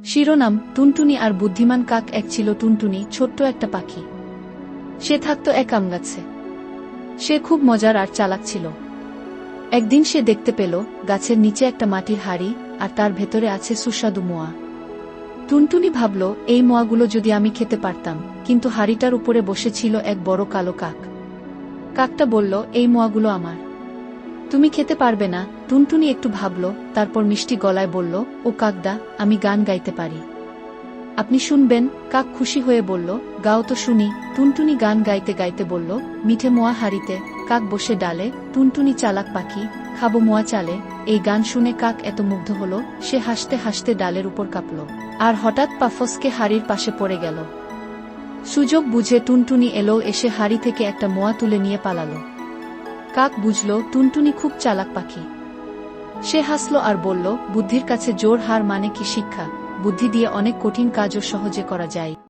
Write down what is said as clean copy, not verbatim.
শিরোনাম: টুনটুনি আর বুদ্ধিমান কাক। এক ছিল টুনটুনি, ছোট্ট একটা পাখি। সে থাকত এক আম গাছে। সে খুব মজার আর চালাক ছিল। একদিন সে দেখতে পেল গাছের নিচে একটা মাটির হাড়ি, আর তার ভেতরে আছে সুস্বাদু মোয়া। টুনটুনি ভাবল, এই মোয়াগুলো যদি আমি খেতে পারতাম। কিন্তু হাড়িটার উপরে বসেছিল এক বড় কালো কাক। কাকটা বলল, এই মোয়াগুলো আমার, তুমি খেতে পারবে না। টুনটুনি একটু ভাবল, তারপর মিষ্টি গলায় বলল, ও কাকদা, আমি গান গাইতে পারি। আপনি শুনবেন? কাক খুশি হয়ে বলল, গাও তো শুনি। টুনটুনি গান গাইতে গাইতে বলল, মিঠে মোয়া হাড়িতে, কাক বসে ডালে, টুনটুনি চালাক পাখি, খাবো মোয়া চালে। এই গান শুনে কাক এত মুগ্ধ হল, সে হাসতে হাসতে ডালের উপর কাঁপল, আর হঠাৎ পা ফসকে হাড়ির পাশে পড়ে গেল। সুযোগ বুঝে টুনটুনি এলো, এসে হাড়ি থেকে একটা মোয়া তুলে নিয়ে পালালো। কাক বুঝল টুনটুনি খুব চালাক পাখি। সে হাসল আর বলল, বুদ্ধির কাছে জোর হার মানে কি শিক্ষা? বুদ্ধি দিয়ে অনেক কঠিন কাজও সহজে করা যায়।